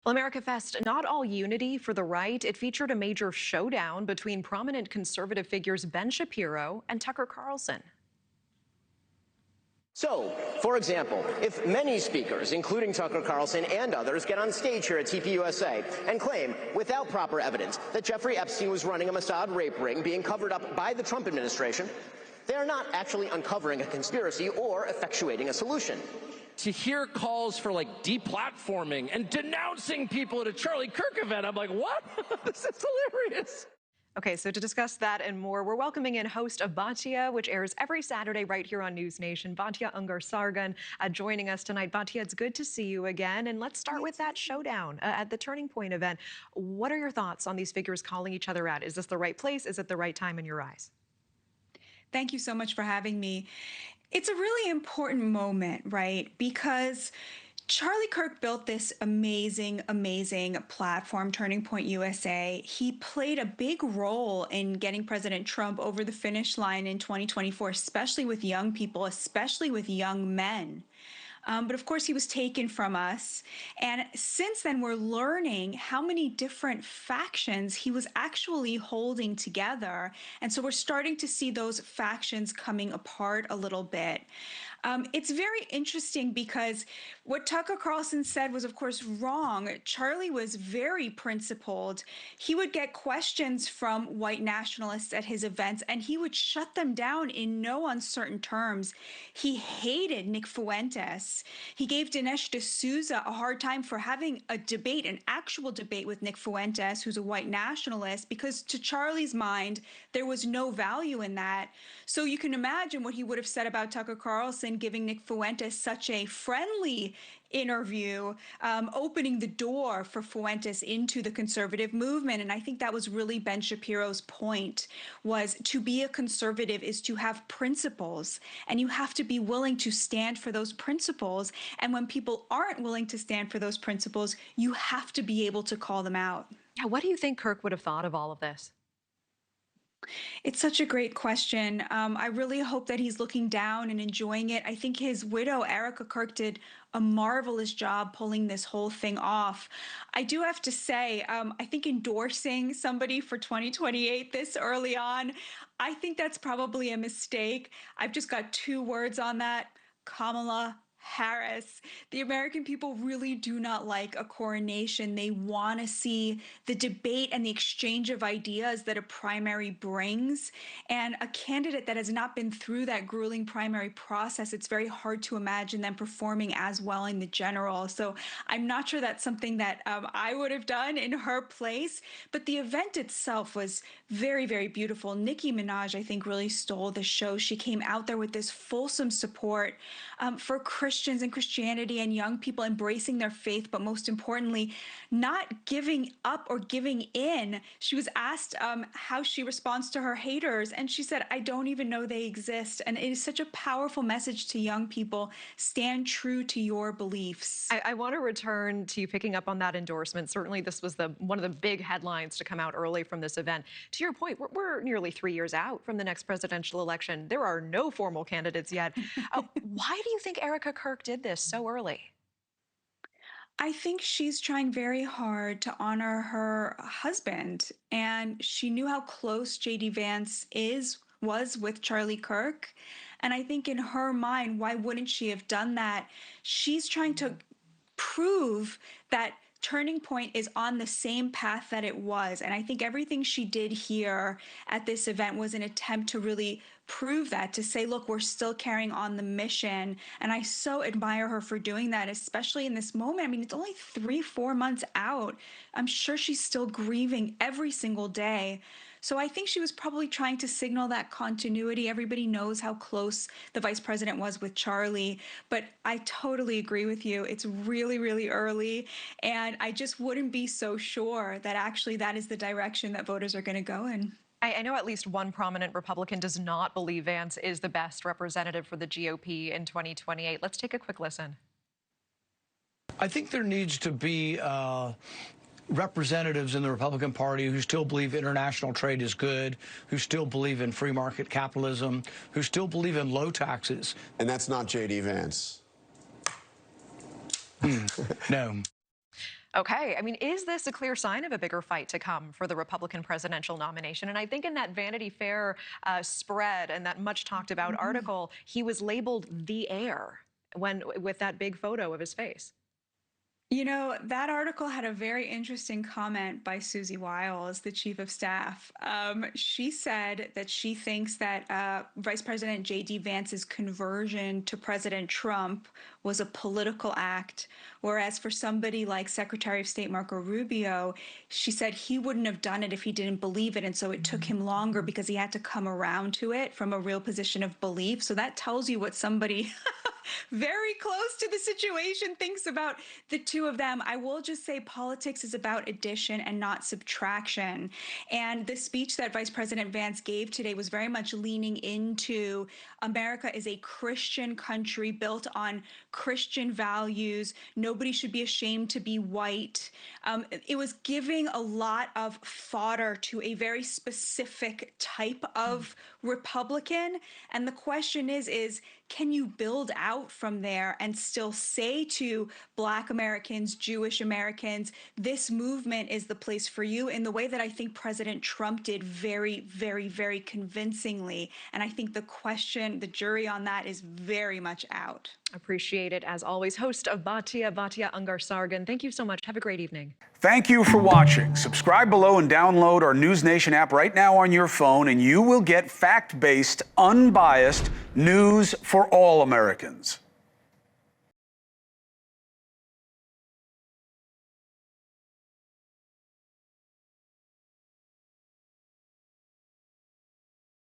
Well, AmericaFest, not all unity for the right. It featured a major showdown between prominent conservative figures Ben Shapiro and Tucker Carlson. So, for example, if many speakers, including Tucker Carlson and others, get on stage here at TPUSA and claim, without proper evidence, that Jeffrey Epstein was running a Mossad rape ring being covered up by the Trump administration, they are not actually uncovering a conspiracy or effectuating a solution. To hear calls for deplatforming and denouncing people at a Charlie Kirk event, I'm like, what? This is hilarious. Okay, so to discuss that and more, we're welcoming in host of Batya, which airs every Saturday right here on NewsNation. Batya Ungar-Sargon joining us tonight. Batya, it's good to see you again. And let's start with that showdown at the Turning Point event. What are your thoughts on these figures calling each other out? Is this the right place? Is it the right time in your eyes? Thank you so much for having me. It's a really important moment, right? Because Charlie Kirk built this amazing, amazing platform, Turning Point USA. He played a big role in getting President Trump over the finish line in 2024, especially with young people, especially with young men. But of course, he was taken from us. And since then, we're learning how many different factions he was actually holding together. And so we're starting to see those factions coming apart a little bit. It's very interesting because what Tucker Carlson said was, of course, wrong. Charlie was very principled. He would get questions from white nationalists at his events, and he would shut them down in no uncertain terms. He hated Nick Fuentes. He gave Dinesh D'Souza a hard time for having a debate, an actual debate with Nick Fuentes, who's a white nationalist, because to Charlie's mind, there was no value in that. So you can imagine what he would have said about Tucker Carlson giving Nick Fuentes such a friendly interview, opening the door for Fuentes into the conservative movement. And I think that was really Ben Shapiro's point, was to be a conservative is to have principles, and you have to be willing to stand for those principles. And when people aren't willing to stand for those principles, you have to be able to call them out. Yeah, what do you think Kirk would have thought of all of this? It's such a great question. I really hope that he's looking down and enjoying it. I think his widow, Erika Kirk, did a marvelous job pulling this whole thing off. I do have to say, I think endorsing somebody for 2028 this early on, I think that's probably a mistake. I've just got two words on that: Kamala Harris. The American people really do not like a coronation. They want to see the debate and the exchange of ideas that a primary brings. And a candidate that has not been through that grueling primary process, it's very hard to imagine them performing as well in the general. So I'm not sure that's something that I would have done in her place. But the event itself was very, very beautiful. Nicki Minaj, I think, really stole the show. She came out there with this fulsome support for Christians and Christianity and young people embracing their faith, but most importantly, not giving up or giving in. She was asked how she responds to her haters, and she said, "I don't even know they exist." And it is such a powerful message to young people: stand true to your beliefs. I want to return to you picking up on that endorsement. Certainly, this was one of the big headlines to come out early from this event. To your point, we're nearly 3 years out from the next presidential election. There are no formal candidates yet. Why do you think Erika Kirk did this so early? I think she's trying very hard to honor her husband, and she knew how close JD Vance was with Charlie Kirk. And I think in her mind, why wouldn't she have done that? She's trying to prove that Turning Point is on the same path that it was. And I think everything she did here at this event was an attempt to really prove that, to say, look, we're still carrying on the mission. And I so admire her for doing that, especially in this moment. I mean, it's only 3-4 months out. I'm sure she's still grieving every single day. So I think she was probably trying to signal that continuity. Everybody knows how close the vice president was with Charlie, but I totally agree with you. It's really, really early, and I just wouldn't be so sure that actually that is the direction that voters are going to go in. I know at least one prominent Republican does not believe Vance is the best representative for the GOP in 2028. Let's take a quick listen. I think there needs to be representatives in the Republican Party who still believe international trade is good, who still believe in free market capitalism, who still believe in low taxes. And that's not JD Vance. No. Okay, I mean, is this a clear sign of a bigger fight to come for the Republican presidential nomination? And I think in that Vanity Fair spread and that much talked about article, he was labeled the heir with that big photo of his face. You know, that article had a very interesting comment by Susie Wiles, the chief of staff. She said that she thinks that Vice President JD Vance's conversion to President Trump was a political act, whereas for somebody like Secretary of State Marco Rubio, she said he wouldn't have done it if he didn't believe it, and so it took him longer because he had to come around to it from a real position of belief. So that tells you what somebody very close to the situation thinks about the two of them. I will just say politics is about addition and not subtraction. And the speech that Vice President Vance gave today was very much leaning into America is a Christian country built on Christian values. Nobody should be ashamed to be white. It was giving a lot of fodder to a very specific type of Republican. And the question is, can you build out from there and still say to Black Americans, Jewish Americans, this movement is the place for you in the way that I think President Trump did very, very, very convincingly. And I think the jury on that is very much out. Appreciate it, as always. Host of Batya, Ungar-Sargon, thank you so much. Have a great evening. Thank you for watching. Subscribe below and download our NewsNation app right now on your phone, and you will get fact-based, unbiased news for all Americans.